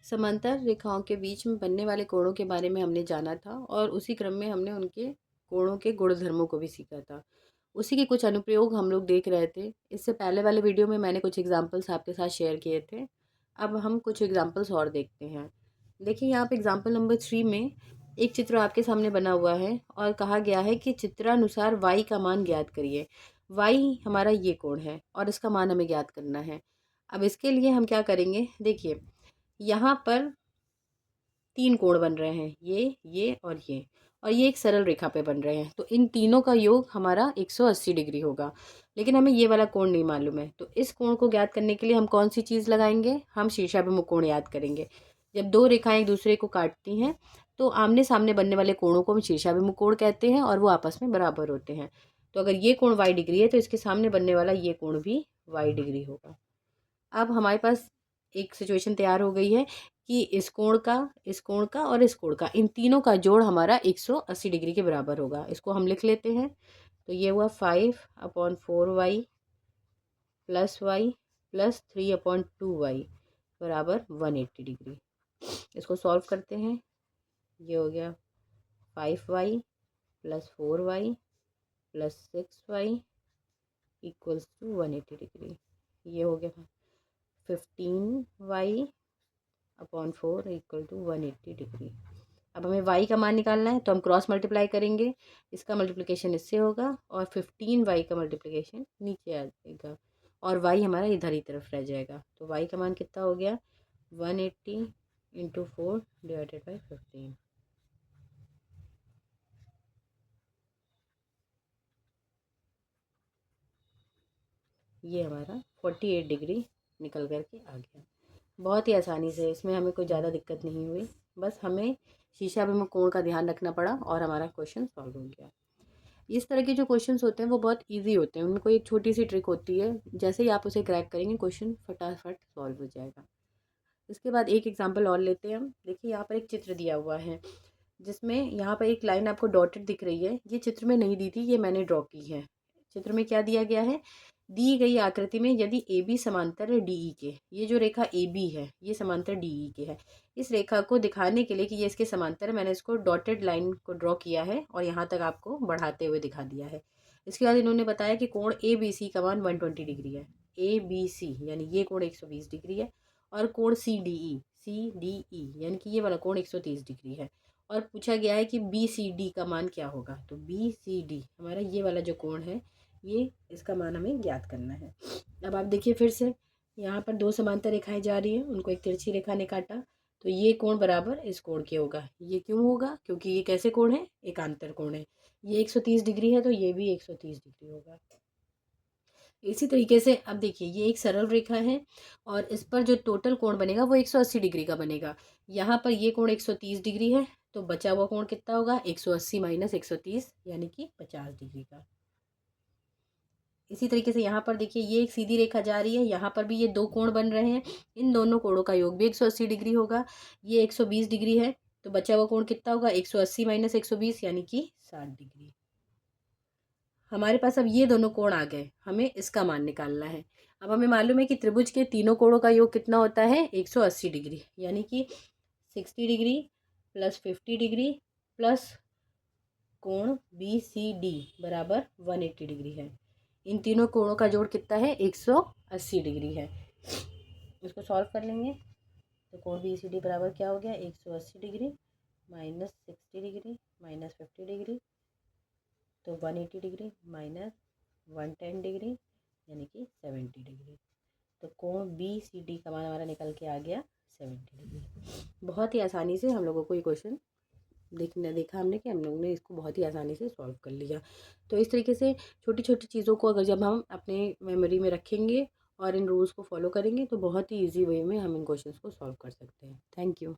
समांतर रेखाओं के बीच में बनने वाले कोणों के बारे में हमने जाना था और उसी क्रम में हमने उनके कोणों के गुणधर्मों को भी सीखा था। उसी के कुछ अनुप्रयोग हम लोग देख रहे थे। इससे पहले वाले वीडियो में मैंने कुछ एग्जाम्पल्स आपके साथ शेयर किए थे। अब हम कुछ एग्जाम्पल्स और देखते हैं। देखिए यहाँ पे एग्जाम्पल नंबर 3 में एक चित्र आपके सामने बना हुआ है और कहा गया है कि चित्रानुसार y का मान ज्ञात करिए। y हमारा ये कोण है और इसका मान हमें ज्ञात करना है। अब इसके लिए हम क्या करेंगे, देखिए यहाँ पर 3 कोण बन रहे हैं, ये और ये एक सरल रेखा पे बन रहे हैं। तो इन तीनों का योग हमारा 180 डिग्री होगा। लेकिन हमें ये वाला कोण नहीं मालूम है, तो इस कोण को ज्ञात करने के लिए हम कौन सी चीज़ लगाएंगे, हम शीर्षाभिमुख कोण याद करेंगे। जब दो रेखाएं एक दूसरे को काटती हैं तो आमने सामने बनने वाले कोणों को हम शीर्षाभिमुख कोण कहते हैं और वो आपस में बराबर होते हैं। तो अगर ये कोण y डिग्री है तो इसके सामने बनने वाला ये कोण भी y डिग्री होगा। अब हमारे पास एक सिचुएशन तैयार हो गई है कि इस कोण का, इस कोण का और इस कोण का, इन तीनों का जोड़ हमारा 180 डिग्री के बराबर होगा। इसको हम लिख लेते हैं। तो ये हुआ 5/4y plus y plus 3/2y बराबर 180 डिग्री। इसको सॉल्व करते हैं। ये हो गया 5y plus 4y plus 6y equals to 180 डिग्री। ये हो गया 15y/4 इक्वल टू 180 डिग्री। अब हमें y का मान निकालना है तो हम क्रॉस मल्टीप्लाई करेंगे। इसका मल्टीप्लिकेशन इससे होगा और 15y का मल्टीप्लिकेशन नीचे आ जाएगा और y हमारा इधर ही तरफ रह जाएगा। तो y का मान कितना हो गया, 180 इंटू 4 डिवाइडेड बाई 15। ये हमारा 48 डिग्री निकल कर के आ गया। बहुत ही आसानी से, इसमें हमें कोई ज़्यादा दिक्कत नहीं हुई। बस हमें शीशाभिमुख कोण का ध्यान रखना पड़ा और हमारा क्वेश्चन सॉल्व हो गया। इस तरह के जो क्वेश्चंस होते हैं वो बहुत इजी होते हैं। उनमें कोई एक छोटी सी ट्रिक होती है, जैसे ही आप उसे क्रैक करेंगे क्वेश्चन फटाफट सॉल्व हो जाएगा। इसके बाद एक एग्जांपल और लेते हैं हम। देखिए यहाँ पर एक चित्र दिया हुआ है जिसमें यहाँ पर एक लाइन आपको डॉटेड दिख रही है। ये चित्र में नहीं दी थी, ये मैंने ड्रॉ की है। चित्र में क्या दिया गया है, दी गई आकृति में यदि ए बी समांतर है DE के, ये जो रेखा AB है ये समांतर DE के है। इस रेखा को दिखाने के लिए कि ये इसके समांतर है, मैंने इसको डॉटेड लाइन को ड्रॉ किया है और यहाँ तक आपको बढ़ाते हुए दिखा दिया है। इसके बाद इन्होंने बताया कि कोण ABC का मान 120 डिग्री है। ABC यानी ये कोण 120 डिग्री है और कोण CDE यानी कि ये वाला कोण 130 डिग्री है। और पूछा गया है कि BCD का मान क्या होगा। तो BCD हमारा ये वाला जो कोण है, ये इसका मान हमें ज्ञात करना है। अब आप देखिए फिर से, यहाँ पर दो समांतर रेखाएं जा रही हैं, उनको एक तिरछी रेखा ने काटा, तो ये कोण बराबर इस कोण के होगा। ये क्यों होगा, क्योंकि ये कैसे कोण है, एकांतर कोण है। ये 130 डिग्री है तो ये भी 130 डिग्री होगा। इसी तरीके से अब देखिए ये एक सरल रेखा है और इस पर जो टोटल कोण बनेगा वो 180 डिग्री का बनेगा। यहाँ पर ये कोण 130 डिग्री है तो बचा हुआ कोण कितना होगा, 180 माइनस 130 यानी कि 50 डिग्री का। इसी तरीके से यहाँ पर देखिए ये एक सीधी रेखा जा रही है, यहाँ पर भी ये दो कोण बन रहे हैं, इन दोनों कोणों का योग भी 180 डिग्री होगा। ये 120 डिग्री है तो बचा हुआ कोण कितना होगा, 180 माइनस 120 यानी कि 60 डिग्री। हमारे पास अब ये दोनों कोण आ गए, हमें इसका मान निकालना है। अब हमें मालूम है कि त्रिभुज के तीनों कोणों का योग कितना होता है, 180 डिग्री, यानी कि 60 डिग्री प्लस 50 डिग्री प्लस कोण BCD बराबर 180 डिग्री है। इन तीनों कोणों का जोड़ कितना है, 180 डिग्री है। इसको सॉल्व कर लेंगे तो कोण BCD बराबर क्या हो गया, 180 degree minus 60 degree minus 50 degree, तो 180 डिग्री माइनस 110 डिग्री यानी कि 70 डिग्री। तो कोण BCD का मान हमारा निकल के आ गया 70 डिग्री। बहुत ही आसानी से हम लोगों को ये क्वेश्चन देखा हमने कि हम लोगों ने इसको बहुत ही आसानी से सॉल्व कर लिया। तो इस तरीके से छोटी छोटी चीज़ों को अगर जब हम अपने मेमोरी में रखेंगे और इन रूल्स को फॉलो करेंगे तो बहुत ही ईजी वे में हम इन क्वेश्चंस को सॉल्व कर सकते हैं। Thank you.